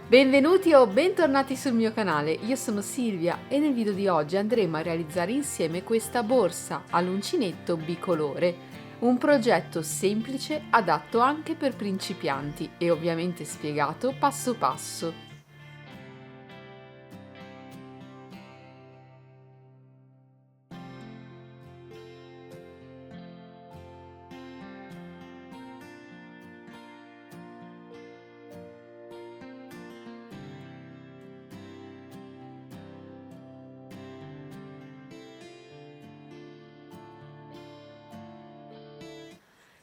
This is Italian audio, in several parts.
Benvenuti o bentornati sul mio canale, io sono Silvia e nel video di oggi andremo a realizzare insieme questa borsa all'uncinetto bicolore, un progetto semplice adatto anche per principianti e ovviamente spiegato passo passo.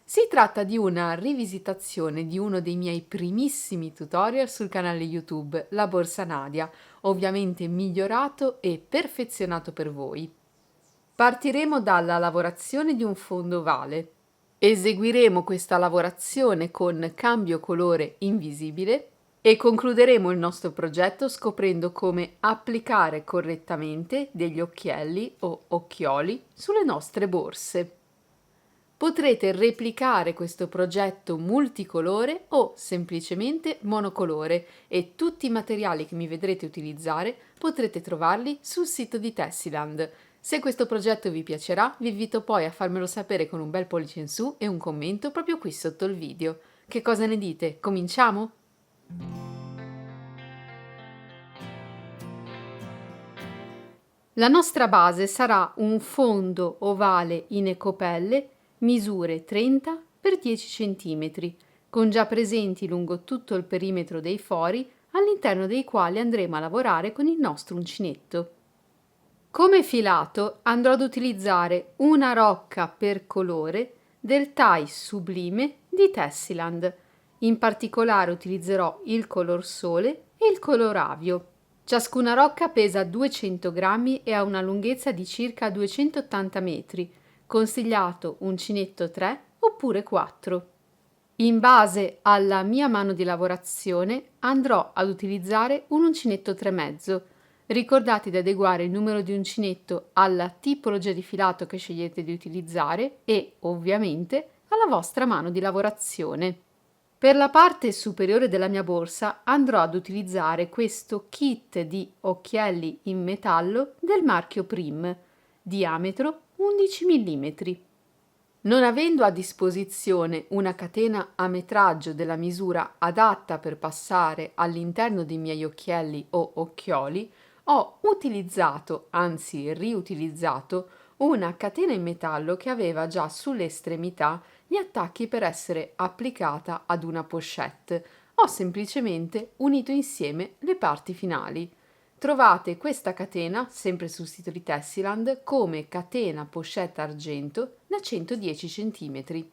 Si tratta di una rivisitazione di uno dei miei primissimi tutorial sul canale YouTube, la borsa Nadia, ovviamente migliorato e perfezionato per voi. Partiremo dalla lavorazione di un fondo ovale. Eseguiremo questa lavorazione con cambio colore invisibile e concluderemo il nostro progetto scoprendo come applicare correttamente degli occhielli o occhioli sulle nostre borse. Potrete replicare questo progetto multicolore o semplicemente monocolore e tutti i materiali che mi vedrete utilizzare potrete trovarli sul sito di Tessiland. Se questo progetto vi piacerà, vi invito poi a farmelo sapere con un bel pollice in su e un commento proprio qui sotto il video. Che cosa ne dite? Cominciamo? La nostra base sarà un fondo ovale in ecopelle, misure 30 x 10 cm, con già presenti lungo tutto il perimetro dei fori, all'interno dei quali andremo a lavorare con il nostro uncinetto. Come filato andrò ad utilizzare una rocca per colore del Thai Sublime di Tessiland. In particolare utilizzerò il color sole e il color avio. Ciascuna rocca pesa 200 grammi e ha una lunghezza di circa 280 metri, consigliato uncinetto 3 oppure 4. In base alla mia mano di lavorazione andrò ad utilizzare un uncinetto 3,5. Ricordate di adeguare il numero di uncinetto alla tipologia di filato che scegliete di utilizzare e, ovviamente, alla vostra mano di lavorazione. Per la parte superiore della mia borsa andrò ad utilizzare questo kit di occhielli in metallo del marchio Prim, diametro 11 mm. Non avendo a disposizione una catena a metraggio della misura adatta per passare all'interno dei miei occhielli o occhioli, ho utilizzato, anzi riutilizzato, una catena in metallo che aveva già sulle estremità gli attacchi per essere applicata ad una pochette. Ho semplicemente unito insieme le parti finali. Trovate questa catena, sempre sul sito di Tessiland, come catena pochette argento da 110 cm.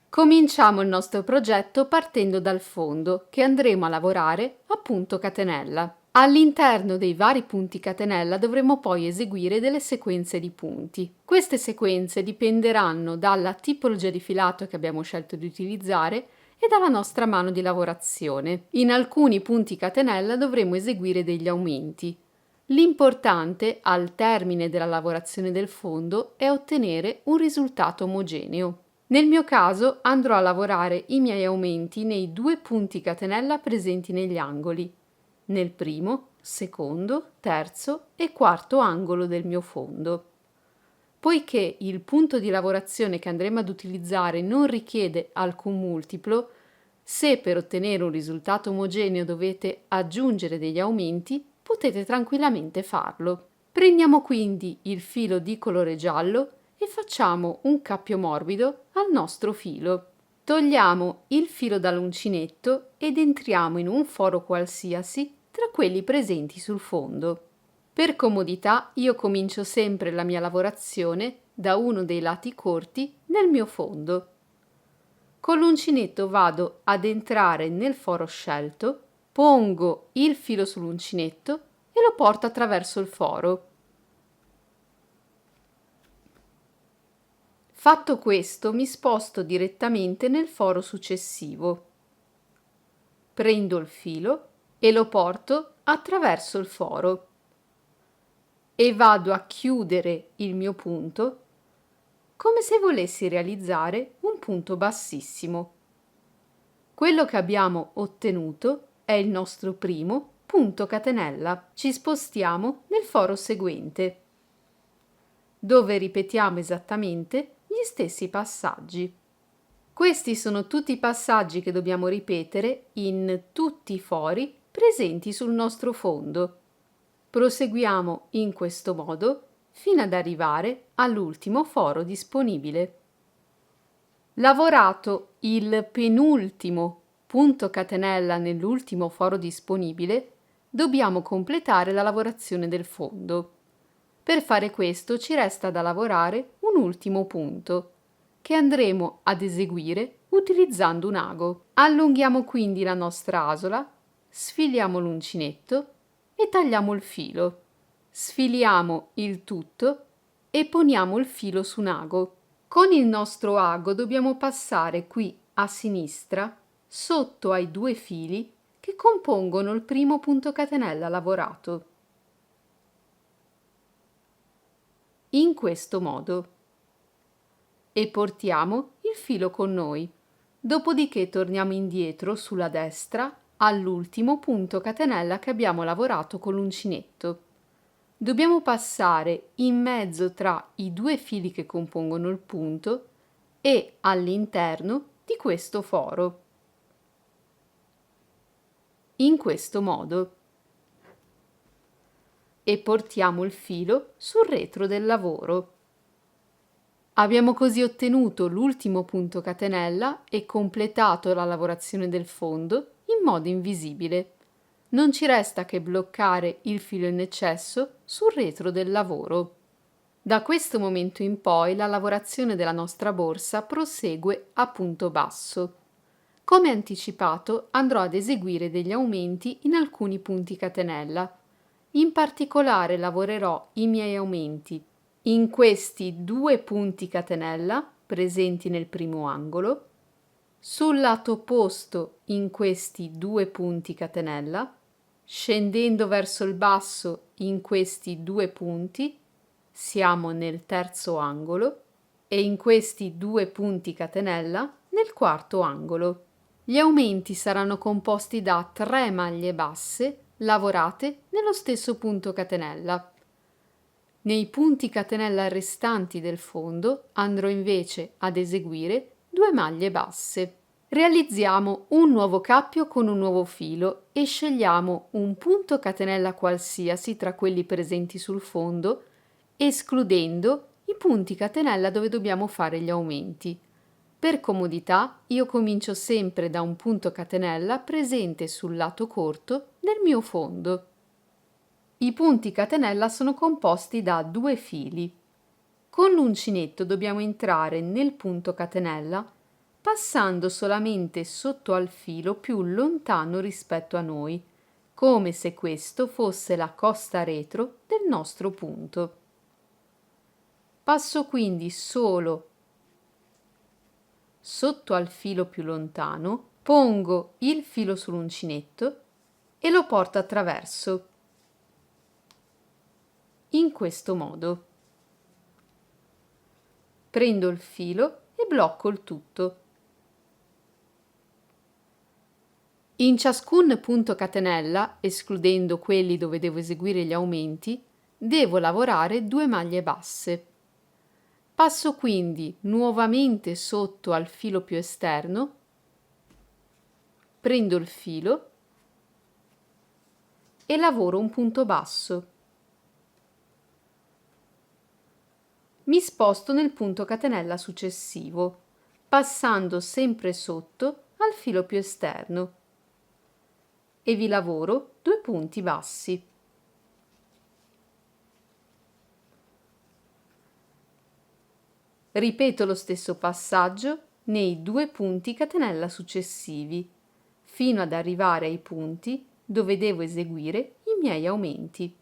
Cominciamo il nostro progetto partendo dal fondo, che andremo a lavorare a punto catenella. All'interno dei vari punti catenella dovremo poi eseguire delle sequenze di punti. Queste sequenze dipenderanno dalla tipologia di filato che abbiamo scelto di utilizzare e dalla nostra mano di lavorazione. In alcuni punti catenella dovremo eseguire degli aumenti. L'importante al termine della lavorazione del fondo è ottenere un risultato omogeneo. Nel mio caso andrò a lavorare i miei aumenti nei due punti catenella presenti negli angoli, nel primo, secondo, terzo e quarto angolo del mio fondo. Poiché il punto di lavorazione che andremo ad utilizzare non richiede alcun multiplo, se per ottenere un risultato omogeneo dovete aggiungere degli aumenti, potete tranquillamente farlo. Prendiamo quindi il filo di colore giallo e facciamo un cappio morbido al nostro filo. Togliamo il filo dall'uncinetto ed entriamo in un foro qualsiasi tra quelli presenti sul fondo. Per comodità io comincio sempre la mia lavorazione da uno dei lati corti del mio fondo. Con l'uncinetto vado ad entrare nel foro scelto, pongo il filo sull'uncinetto e lo porto attraverso il foro. Fatto questo, mi sposto direttamente nel foro successivo. Prendo il filo e lo porto attraverso il foro e vado a chiudere il mio punto come se volessi realizzare un punto bassissimo. Quello che abbiamo ottenuto è il nostro primo punto catenella. Ci spostiamo nel foro seguente, dove ripetiamo esattamente gli stessi passaggi. Questi sono tutti i passaggi che dobbiamo ripetere in tutti i fori presenti sul nostro fondo. Proseguiamo in questo modo fino ad arrivare all'ultimo foro disponibile. Lavorato il penultimo punto catenella nell'ultimo foro disponibile, dobbiamo completare la lavorazione del fondo. Per fare questo ci resta da lavorare un ultimo punto, che andremo ad eseguire utilizzando un ago. Allunghiamo quindi la nostra asola, sfiliamo l'uncinetto e tagliamo il filo. Sfiliamo il tutto e poniamo il filo su un ago. Con il nostro ago dobbiamo passare qui a sinistra sotto ai due fili che compongono il primo punto catenella lavorato. In questo modo. E portiamo il filo con noi. Dopodiché torniamo indietro sulla destra all'ultimo punto catenella che abbiamo lavorato con l'uncinetto. Dobbiamo passare in mezzo tra i due fili che compongono il punto e all'interno di questo foro. In questo modo. E portiamo il filo sul retro del lavoro. Abbiamo così ottenuto l'ultimo punto catenella e completato la lavorazione del fondo in modo invisibile. Non ci resta che bloccare il filo in eccesso sul retro del lavoro. Da questo momento in poi la lavorazione della nostra borsa prosegue a punto basso. Come anticipato, andrò ad eseguire degli aumenti in alcuni punti catenella. In particolare lavorerò i miei aumenti in questi due punti catenella presenti nel primo angolo, sul lato opposto in questi due punti catenella, scendendo verso il basso in questi due punti, siamo nel terzo angolo, e in questi due punti catenella nel quarto angolo. Gli aumenti saranno composti da 3 maglie basse lavorate nello stesso punto catenella. Nei punti catenella restanti del fondo andrò invece ad eseguire 2 maglie basse. Realizziamo un nuovo cappio con un nuovo filo e scegliamo un punto catenella qualsiasi tra quelli presenti sul fondo, escludendo i punti catenella dove dobbiamo fare gli aumenti. Per comodità io comincio sempre da un punto catenella presente sul lato corto del mio fondo. I punti catenella sono composti da 2 fili. Con l'uncinetto dobbiamo entrare nel punto catenella passando solamente sotto al filo più lontano rispetto a noi, come se questo fosse la costa retro del nostro punto. Passo quindi solo sotto al filo più lontano, pongo il filo sull'uncinetto e lo porto attraverso. In questo modo. Prendo il filo e blocco il tutto. In ciascun punto catenella, escludendo quelli dove devo eseguire gli aumenti, devo lavorare 2 maglie basse. Passo quindi nuovamente sotto al filo più esterno, prendo il filo e lavoro un punto basso. Mi sposto nel punto catenella successivo, passando sempre sotto al filo più esterno e vi lavoro 2 punti bassi. Ripeto lo stesso passaggio nei 2 punti catenella successivi, fino ad arrivare ai punti dove devo eseguire i miei aumenti.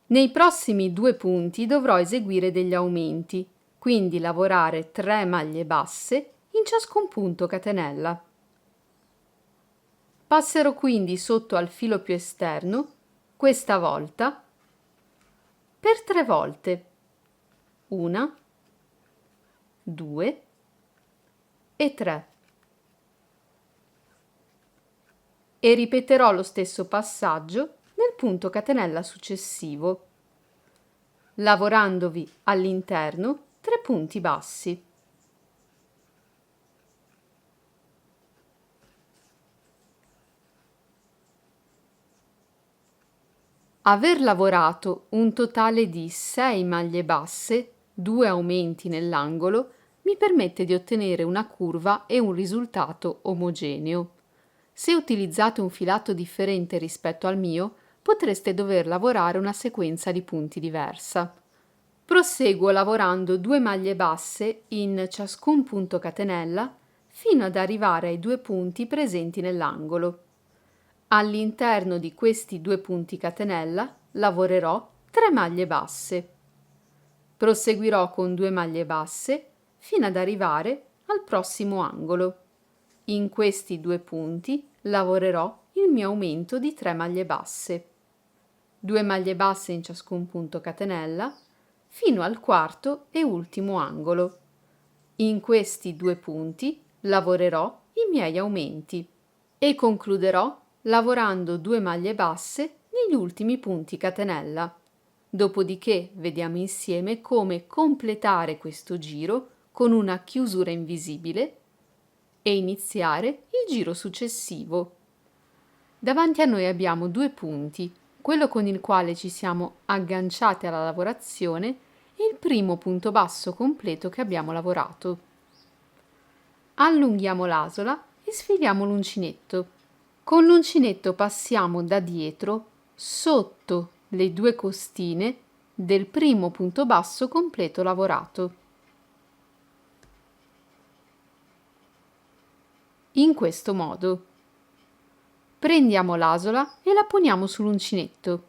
Nei prossimi 2 punti dovrò eseguire degli aumenti, quindi lavorare 3 maglie basse in ciascun punto catenella. Passerò quindi sotto al filo più esterno, questa volta, per 3 volte. 1, 2 e 3. E ripeterò lo stesso passaggio nel punto catenella successivo, lavorandovi all'interno 3 punti bassi. Aver lavorato un totale di 6 maglie basse, 2 aumenti nell'angolo, mi permette di ottenere una curva e un risultato omogeneo. Se utilizzate un filato differente rispetto al mio, potreste dover lavorare una sequenza di punti diversa. Proseguo lavorando 2 maglie basse in ciascun punto catenella fino ad arrivare ai 2 punti presenti nell'angolo. All'interno di questi 2 punti catenella lavorerò 3 maglie basse. Proseguirò con 2 maglie basse fino ad arrivare al prossimo angolo. In questi 2 punti lavorerò il mio aumento di 3 maglie basse. 2 maglie basse in ciascun punto catenella fino al quarto e ultimo angolo. In questi 2 punti lavorerò i miei aumenti e concluderò lavorando 2 maglie basse negli ultimi punti catenella. Dopodiché vediamo insieme come completare questo giro con una chiusura invisibile e iniziare il giro successivo. Davanti a noi abbiamo 2 punti, quello con il quale ci siamo agganciati alla lavorazione e il primo punto basso completo che abbiamo lavorato. Allunghiamo l'asola e sfiliamo l'uncinetto. Con l'uncinetto passiamo da dietro sotto le 2 costine del primo punto basso completo lavorato. In questo modo. Prendiamo l'asola e la poniamo sull'uncinetto.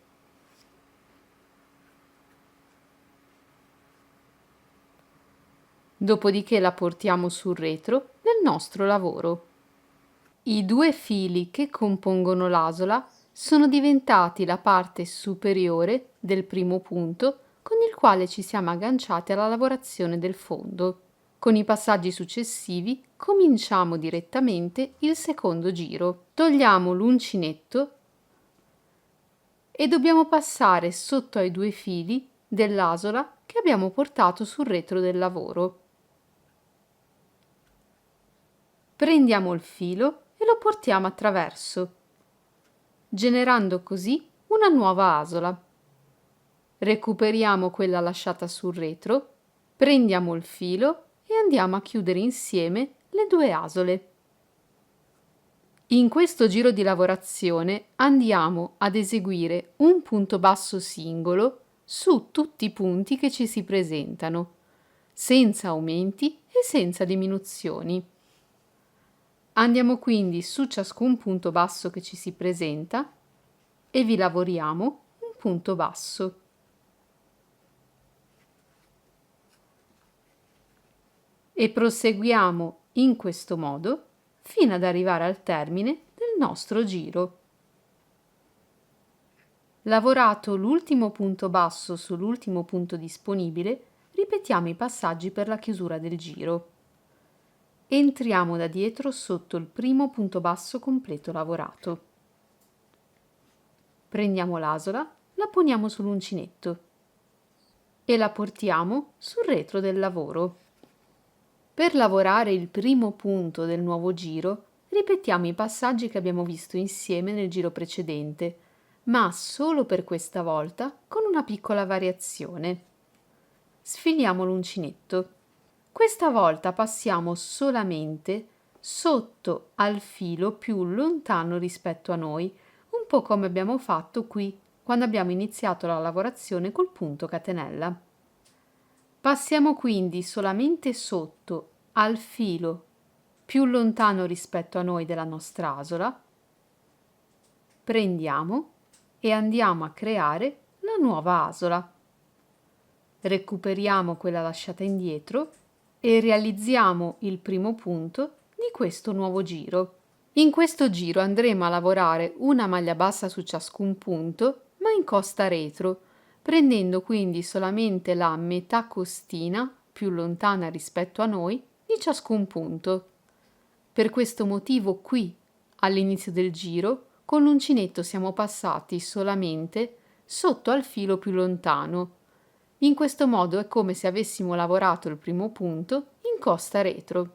Dopodiché la portiamo sul retro del nostro lavoro. I 2 fili che compongono l'asola sono diventati la parte superiore del primo punto con il quale ci siamo agganciati alla lavorazione del fondo. Con i passaggi successivi cominciamo direttamente il secondo giro. Togliamo l'uncinetto e dobbiamo passare sotto ai 2 fili dell'asola che abbiamo portato sul retro del lavoro. Prendiamo il filo e lo portiamo attraverso, generando così una nuova asola. Recuperiamo quella lasciata sul retro, prendiamo il filo e andiamo a chiudere insieme le 2 asole. In questo giro di lavorazione andiamo ad eseguire un punto basso singolo su tutti i punti che ci si presentano, senza aumenti e senza diminuzioni. Andiamo quindi su ciascun punto basso che ci si presenta e vi lavoriamo un punto basso. E proseguiamo in questo modo fino ad arrivare al termine del nostro giro. Lavorato l'ultimo punto basso sull'ultimo punto disponibile, ripetiamo i passaggi per la chiusura del giro. Entriamo da dietro sotto il primo punto basso completo lavorato. Prendiamo l'asola, la poniamo sull'uncinetto e la portiamo sul retro del lavoro. Per lavorare il primo punto del nuovo giro, ripetiamo i passaggi che abbiamo visto insieme nel giro precedente, ma solo per questa volta con una piccola variazione. Sfiliamo l'uncinetto. Questa volta passiamo solamente sotto al filo più lontano rispetto a noi, un po' come abbiamo fatto qui quando abbiamo iniziato la lavorazione col punto catenella. Passiamo quindi solamente sotto al filo più lontano rispetto a noi della nostra asola, prendiamo e andiamo a creare la nuova asola. Recuperiamo quella lasciata indietro e realizziamo il primo punto di questo nuovo giro. In questo giro andremo a lavorare una maglia bassa su ciascun punto, ma in costa retro, prendendo quindi solamente la metà costina più lontana rispetto a noi di ciascun punto. Per questo motivo qui, all'inizio del giro, con l'uncinetto siamo passati solamente sotto al filo più lontano. In questo modo è come se avessimo lavorato il primo punto in costa retro.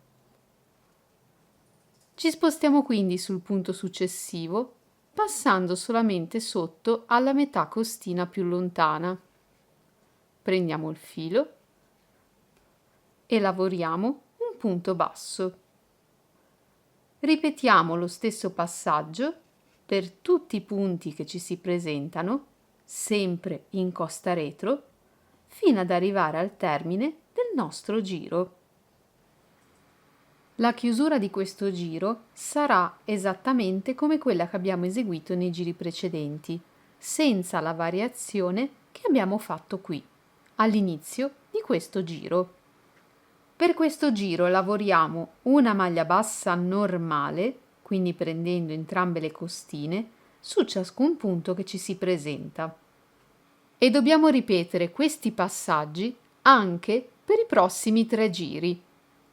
Ci spostiamo quindi sul punto successivo, passando solamente sotto alla metà costina più lontana. Prendiamo il filo e lavoriamo un punto basso. Ripetiamo lo stesso passaggio per tutti i punti che ci si presentano, sempre in costa retro, fino ad arrivare al termine del nostro giro. La chiusura di questo giro sarà esattamente come quella che abbiamo eseguito nei giri precedenti, senza la variazione che abbiamo fatto qui, all'inizio di questo giro. Per questo giro lavoriamo una maglia bassa normale, quindi prendendo entrambe le costine, su ciascun punto che ci si presenta. E dobbiamo ripetere questi passaggi anche per i prossimi 3 giri.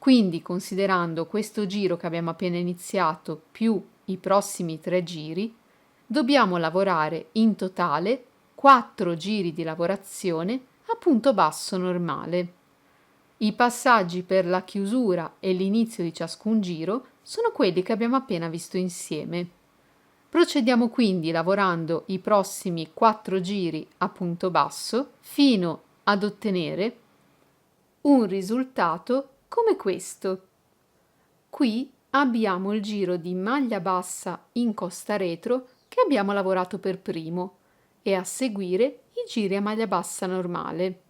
Quindi, considerando questo giro che abbiamo appena iniziato più i prossimi 3 giri, dobbiamo lavorare in totale 4 giri di lavorazione a punto basso normale. I passaggi per la chiusura e l'inizio di ciascun giro sono quelli che abbiamo appena visto insieme. Procediamo quindi lavorando i prossimi 4 giri a punto basso fino ad ottenere un risultato come questo. Qui abbiamo il giro di maglia bassa in costa retro che abbiamo lavorato per primo e a seguire i giri a maglia bassa normale.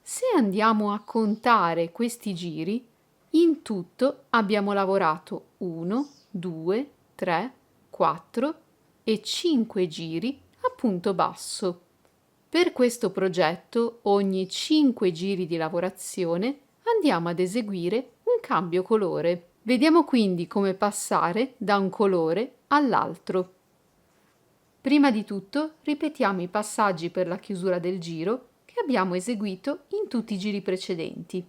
Se andiamo a contare questi giri, in tutto abbiamo lavorato 1, 2, 3, 4 e 5 giri a punto basso. Per questo progetto, ogni 5 giri di lavorazione andiamo ad eseguire un cambio colore. Vediamo quindi come passare da un colore all'altro. Prima di tutto ripetiamo i passaggi per la chiusura del giro che abbiamo eseguito in tutti i giri precedenti.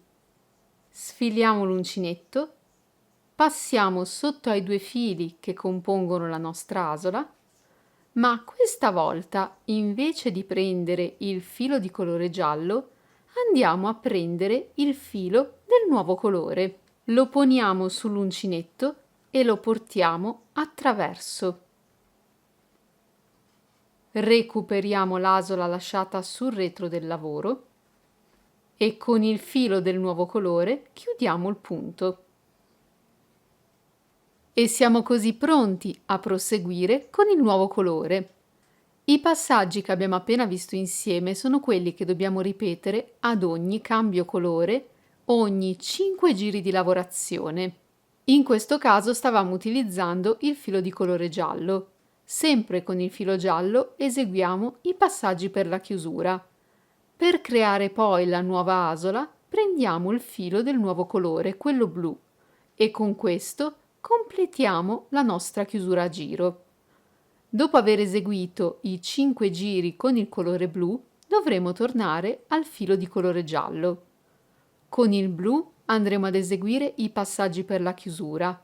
Sfiliamo l'uncinetto, passiamo sotto ai 2 fili che compongono la nostra asola, ma questa volta invece di prendere il filo di colore giallo andiamo a prendere il filo del nuovo colore. Lo poniamo sull'uncinetto e lo portiamo attraverso. Recuperiamo l'asola lasciata sul retro del lavoro e con il filo del nuovo colore chiudiamo il punto. E siamo così pronti a proseguire con il nuovo colore. I passaggi che abbiamo appena visto insieme sono quelli che dobbiamo ripetere ad ogni cambio colore, ogni 5 giri di lavorazione. In questo caso stavamo utilizzando il filo di colore giallo. Sempre con il filo giallo eseguiamo i passaggi per la chiusura. Per creare poi la nuova asola prendiamo il filo del nuovo colore, quello blu, e con questo completiamo la nostra chiusura a giro. Dopo aver eseguito i 5 giri con il colore blu, dovremo tornare al filo di colore giallo. Con il blu andremo ad eseguire i passaggi per la chiusura.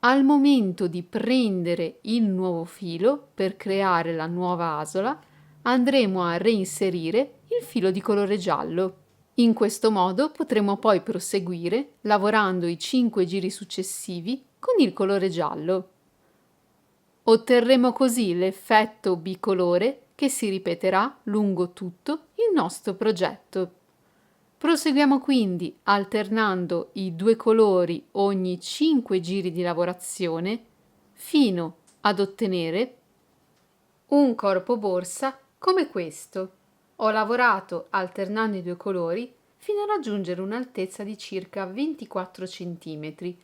Al momento di prendere il nuovo filo per creare la nuova asola, andremo a reinserire il filo di colore giallo. In questo modo potremo poi proseguire lavorando i 5 giri successivi con il colore giallo. Otterremo così l'effetto bicolore che si ripeterà lungo tutto il nostro progetto. Proseguiamo quindi alternando i 2 colori ogni 5 giri di lavorazione fino ad ottenere un corpo borsa come questo. Ho lavorato alternando i 2 colori fino a raggiungere un'altezza di circa 24 cm.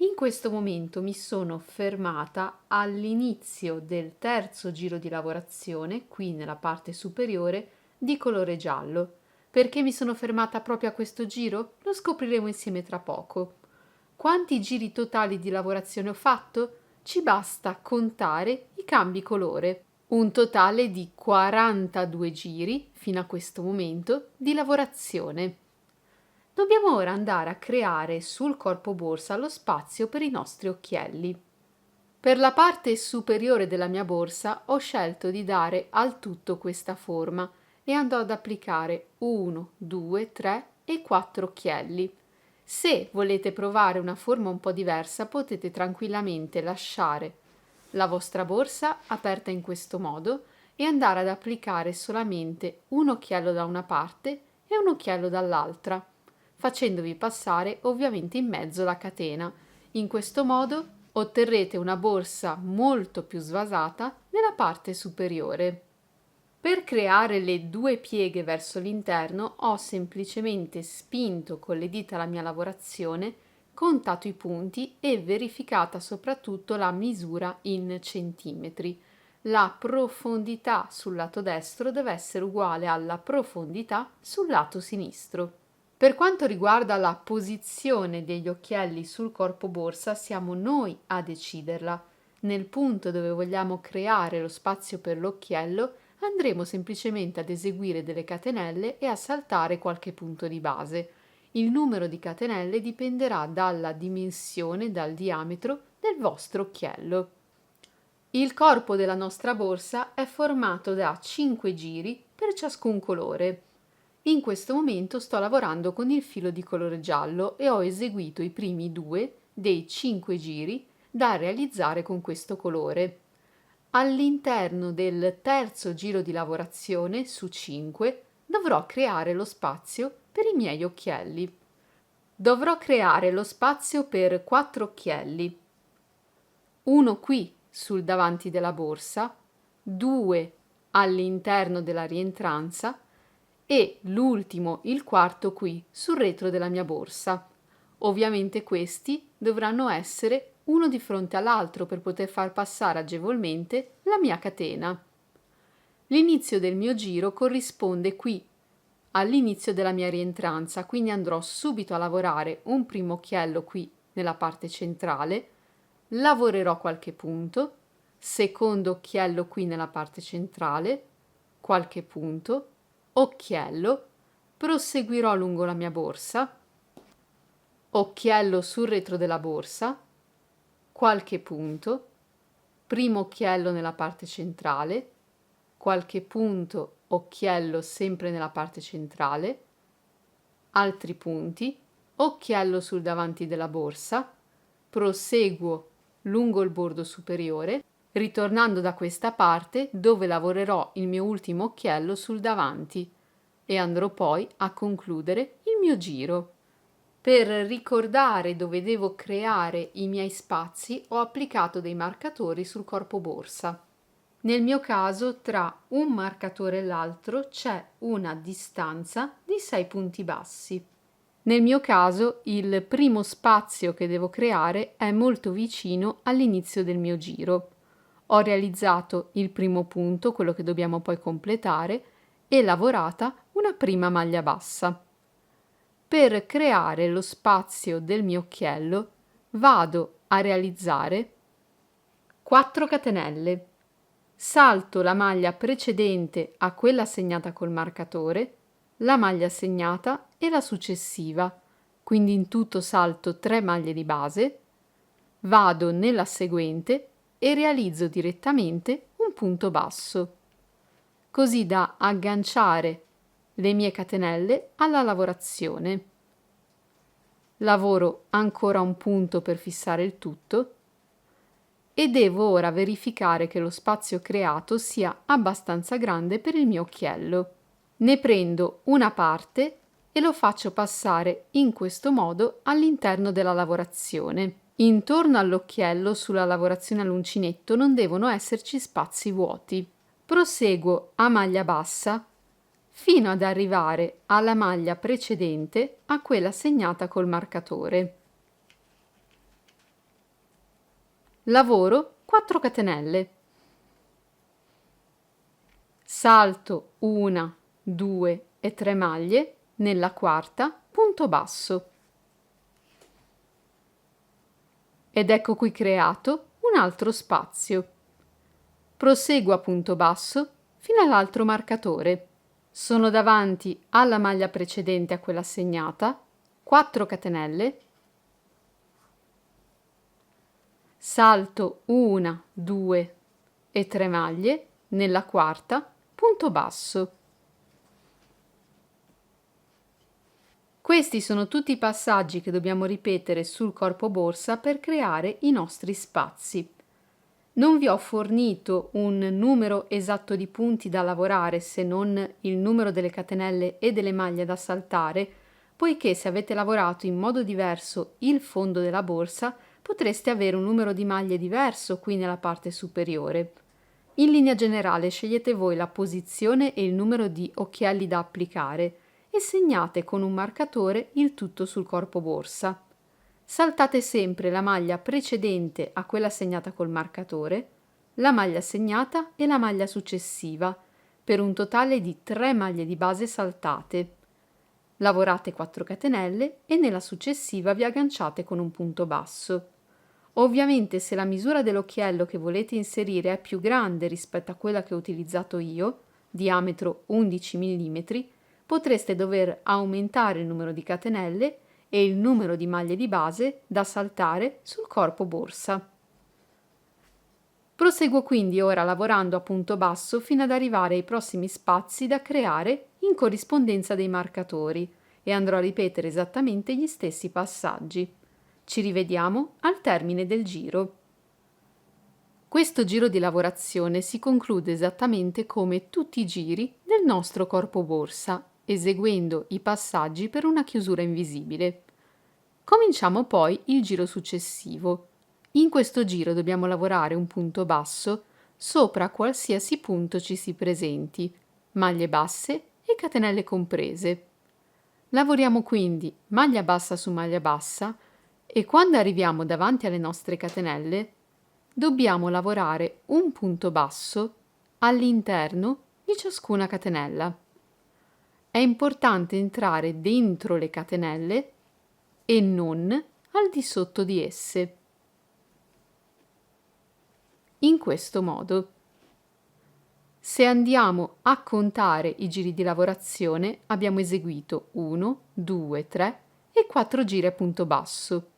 In questo momento mi sono fermata all'inizio del terzo giro di lavorazione, qui nella parte superiore, di colore giallo. Perché mi sono fermata proprio a questo giro? Lo scopriremo insieme tra poco. Quanti giri totali di lavorazione ho fatto? ci basta contare i cambi colore, un totale di 42 giri fino a questo momento di lavorazione. Dobbiamo ora andare a creare sul corpo borsa lo spazio per i nostri occhielli. Per la parte superiore della mia borsa ho scelto di dare al tutto questa forma e andrò ad applicare 1, 2, 3 e 4 occhielli. Se volete provare una forma un po' diversa, potete tranquillamente lasciare la vostra borsa aperta in questo modo e andare ad applicare solamente un occhiello da una parte e un occhiello dall'altra, facendovi passare ovviamente in mezzo la catena. In questo modo otterrete una borsa molto più svasata nella parte superiore. Per creare le due pieghe verso l'interno ho semplicemente spinto con le dita la mia lavorazione, contato i punti e verificata soprattutto la misura in centimetri. La profondità sul lato destro deve essere uguale alla profondità sul lato sinistro. Per quanto riguarda la posizione degli occhielli sul corpo borsa, siamo noi a deciderla. Nel punto dove vogliamo creare lo spazio per l'occhiello, andremo semplicemente ad eseguire delle catenelle e a saltare qualche punto di base. Il numero di catenelle dipenderà dalla dimensione, dal diametro del vostro occhiello. Il corpo della nostra borsa è formato da 5 giri per ciascun colore. In questo momento sto lavorando con il filo di colore giallo e ho eseguito i primi 2 dei 5 giri da realizzare con questo colore. All'interno del terzo giro di lavorazione su 5 dovrò creare lo spazio per i miei occhielli. Dovrò creare lo spazio per 4 occhielli, uno qui sul davanti della borsa, 2 all'interno della rientranza e l'ultimo, il quarto, qui sul retro della mia borsa. Ovviamente questi dovranno essere uno di fronte all'altro per poter far passare agevolmente la mia catena. L'inizio del mio giro corrisponde qui all'inizio della mia rientranza, quindi andrò subito a lavorare un primo occhiello qui nella parte centrale, lavorerò qualche punto, secondo occhiello qui nella parte centrale, qualche punto, occhiello, proseguirò lungo la mia borsa, occhiello sul retro della borsa, qualche punto, primo occhiello nella parte centrale, qualche punto, occhiello sempre nella parte centrale, altri punti, occhiello sul davanti della borsa, proseguo lungo il bordo superiore, ritornando da questa parte dove lavorerò il mio ultimo occhiello sul davanti e andrò poi a concludere il mio giro. Per ricordare dove devo creare i miei spazi ho applicato dei marcatori sul corpo borsa. Nel mio caso tra un marcatore e l'altro c'è una distanza di 6 punti bassi. Nel mio caso il primo spazio che devo creare è molto vicino all'inizio del mio giro. Ho realizzato il primo punto, quello che dobbiamo poi completare, e lavorata una prima maglia bassa. Per creare lo spazio del mio occhiello vado a realizzare 4 catenelle. Salto la maglia precedente a quella segnata col marcatore, la maglia segnata e la successiva, quindi in tutto salto 3 maglie di base, vado nella seguente e realizzo direttamente un punto basso, così da agganciare le mie catenelle alla lavorazione. Lavoro ancora un punto per fissare il tutto e devo ora verificare che lo spazio creato sia abbastanza grande per il mio occhiello. Ne prendo una parte e lo faccio passare in questo modo all'interno della lavorazione. Intorno all'occhiello sulla lavorazione all'uncinetto non devono esserci spazi vuoti. Proseguo a maglia bassa fino ad arrivare alla maglia precedente a quella segnata col marcatore. Lavoro 4 catenelle. Salto 1, 2 e 3 maglie, nella quarta punto basso. Ed ecco qui creato un altro spazio. Proseguo a punto basso fino all'altro marcatore. Sono davanti alla maglia precedente a quella assegnata, 4 catenelle, salto 1, 2 e 3 maglie, nella quarta, punto basso. Questi sono tutti i passaggi che dobbiamo ripetere sul corpo borsa per creare i nostri spazi. Non vi ho fornito un numero esatto di punti da lavorare se non il numero delle catenelle e delle maglie da saltare, poiché se avete lavorato in modo diverso il fondo della borsa potreste avere un numero di maglie diverso qui nella parte superiore. In linea generale scegliete voi la posizione e il numero di occhielli da applicare e segnate con un marcatore il tutto sul corpo borsa. Saltate sempre la maglia precedente a quella segnata col marcatore, la maglia segnata e la maglia successiva, per un totale di 3 maglie di base saltate. Lavorate 4 catenelle e nella successiva vi agganciate con un punto basso. Ovviamente se la misura dell'occhiello che volete inserire è più grande rispetto a quella che ho utilizzato io, diametro 11 mm, potreste dover aumentare il numero di catenelle e il numero di maglie di base da saltare sul corpo borsa. Proseguo quindi ora lavorando a punto basso fino ad arrivare ai prossimi spazi da creare in corrispondenza dei marcatori e andrò a ripetere esattamente gli stessi passaggi. Ci rivediamo al termine del giro. Questo giro di lavorazione si conclude esattamente come tutti i giri del nostro corpo borsa, eseguendo i passaggi per una chiusura invisibile. Cominciamo poi il giro successivo. In questo giro dobbiamo lavorare un punto basso sopra qualsiasi punto ci si presenti, maglie basse e catenelle comprese. Lavoriamo quindi maglia bassa su maglia bassa e quando arriviamo davanti alle nostre catenelle dobbiamo lavorare un punto basso all'interno di ciascuna catenella. È importante entrare dentro le catenelle e non al di sotto di esse. In questo modo. Se andiamo a contare i giri di lavorazione, abbiamo eseguito 1, 2, 3 e 4 giri a punto basso.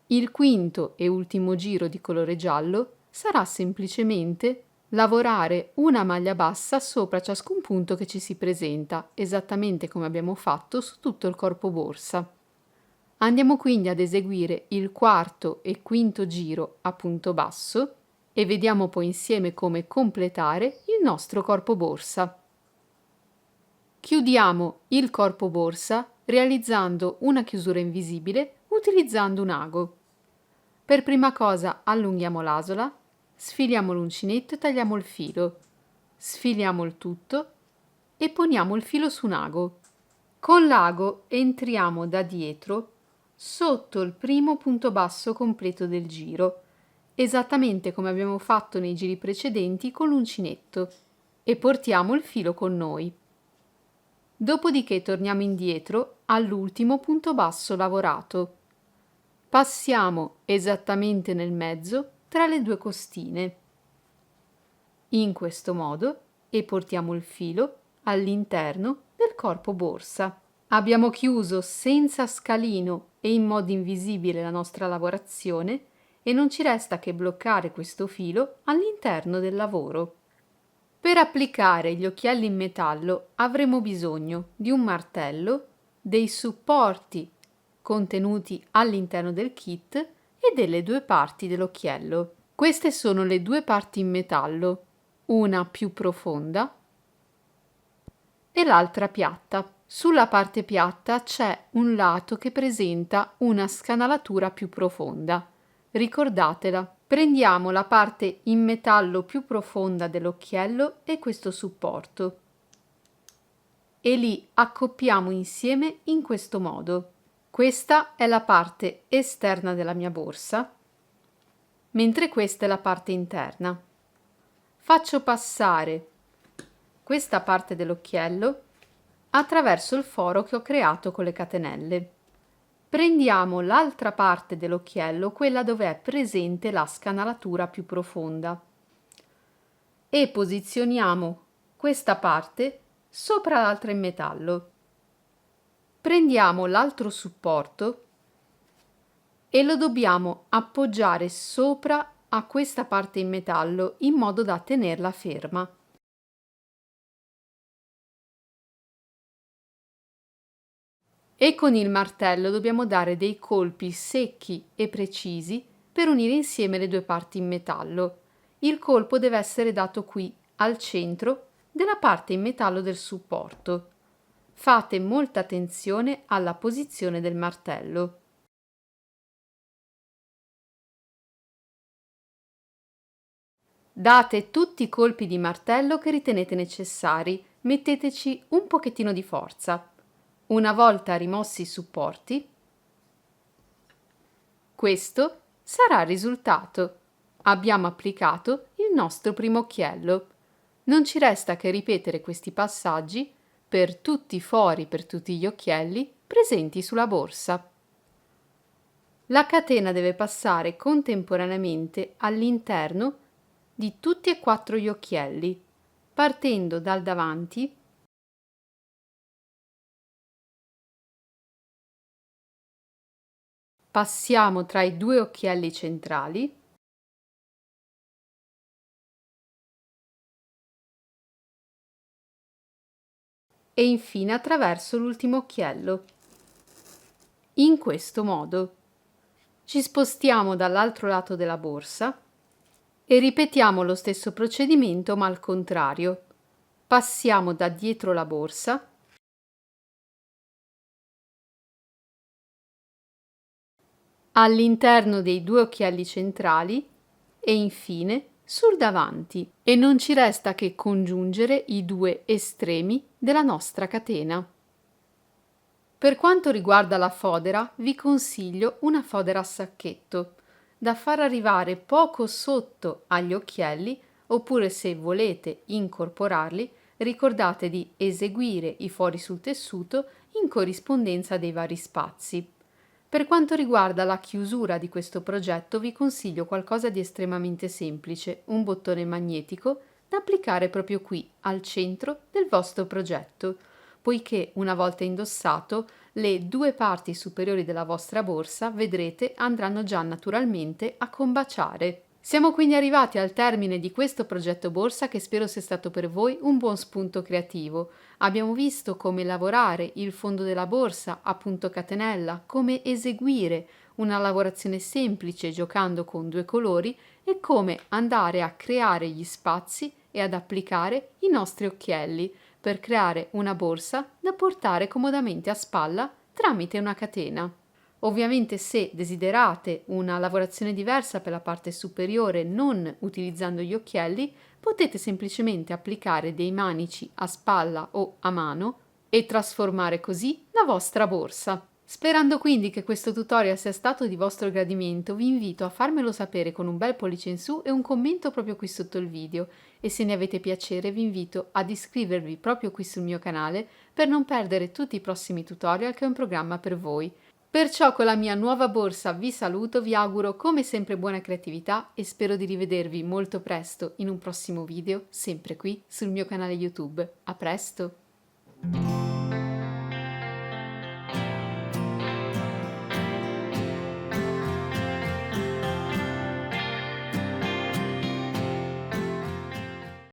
Il quinto e ultimo giro di colore giallo sarà semplicemente lavorare una maglia bassa sopra ciascun punto che ci si presenta, esattamente come abbiamo fatto su tutto il corpo borsa. Andiamo quindi ad eseguire il quarto e quinto giro a punto basso e vediamo poi insieme come completare il nostro corpo borsa. Chiudiamo il corpo borsa realizzando una chiusura invisibile utilizzando un ago. Per prima cosa allunghiamo l'asola, sfiliamo l'uncinetto e tagliamo il filo, sfiliamo il tutto e poniamo il filo su un ago. Con l'ago entriamo da dietro sotto il primo punto basso completo del giro, esattamente come abbiamo fatto nei giri precedenti con l'uncinetto, e portiamo il filo con noi. Dopodiché torniamo indietro all'ultimo punto basso lavorato. Passiamo esattamente nel mezzo tra le due costine. In questo modo e portiamo il filo all'interno del corpo borsa. Abbiamo chiuso senza scalino e in modo invisibile la nostra lavorazione e non ci resta che bloccare questo filo all'interno del lavoro. Per applicare gli occhielli in metallo avremo bisogno di un martello, dei supporti contenuti all'interno del kit e delle due parti dell'occhiello. Queste sono le due parti in metallo, una più profonda e l'altra piatta. Sulla parte piatta c'è un lato che presenta una scanalatura più profonda. Ricordatela. Prendiamo la parte in metallo più profonda dell'occhiello e questo supporto e li accoppiamo insieme in questo modo. Questa è la parte esterna della mia borsa, mentre questa è la parte interna. Faccio passare questa parte dell'occhiello attraverso il foro che ho creato con le catenelle. Prendiamo l'altra parte dell'occhiello, quella dove è presente la scanalatura più profonda, e posizioniamo questa parte sopra l'altra in metallo. Prendiamo l'altro supporto e lo dobbiamo appoggiare sopra a questa parte in metallo in modo da tenerla ferma. E con il martello dobbiamo dare dei colpi secchi e precisi per unire insieme le due parti in metallo. Il colpo deve essere dato qui, al centro della parte in metallo del supporto. Fate molta attenzione alla posizione del martello. Date tutti i colpi di martello che ritenete necessari, metteteci un pochettino di forza. Una volta rimossi i supporti, questo sarà il risultato. Abbiamo applicato il nostro primo occhiello. Non ci resta che ripetere questi passaggi per tutti i fori, per tutti gli occhielli presenti sulla borsa. La catena deve passare contemporaneamente all'interno di tutti e 4 gli occhielli, partendo dal davanti passiamo tra i 2 occhielli centrali e infine attraverso l'ultimo occhiello. In questo modo ci spostiamo dall'altro lato della borsa e ripetiamo lo stesso procedimento ma al contrario. Passiamo da dietro la borsa all'interno dei 2 occhielli centrali e infine sul davanti, e non ci resta che congiungere i 2 estremi della nostra catena. Per quanto riguarda la fodera, vi consiglio una fodera a sacchetto, da far arrivare poco sotto agli occhielli, oppure se volete incorporarli, ricordate di eseguire i fori sul tessuto in corrispondenza dei vari spazi. Per quanto riguarda la chiusura di questo progetto, vi consiglio qualcosa di estremamente semplice, un bottone magnetico da applicare proprio qui, al centro del vostro progetto, poiché una volta indossato, le 2 parti superiori della vostra borsa, vedrete, andranno già naturalmente a combaciare. Siamo quindi arrivati al termine di questo progetto borsa che spero sia stato per voi un buon spunto creativo. Abbiamo visto come lavorare il fondo della borsa a punto catenella, come eseguire una lavorazione semplice giocando con 2 colori e come andare a creare gli spazi e ad applicare i nostri occhielli per creare una borsa da portare comodamente a spalla tramite una catena. Ovviamente se desiderate una lavorazione diversa per la parte superiore non utilizzando gli occhielli, potete semplicemente applicare dei manici a spalla o a mano e trasformare così la vostra borsa. Sperando quindi che questo tutorial sia stato di vostro gradimento, vi invito a farmelo sapere con un bel pollice in su e un commento proprio qui sotto il video, e se ne avete piacere vi invito ad iscrivervi proprio qui sul mio canale per non perdere tutti i prossimi tutorial che ho in programma per voi. Perciò con la mia nuova borsa vi saluto, vi auguro come sempre buona creatività e spero di rivedervi molto presto in un prossimo video, sempre qui sul mio canale YouTube. A presto!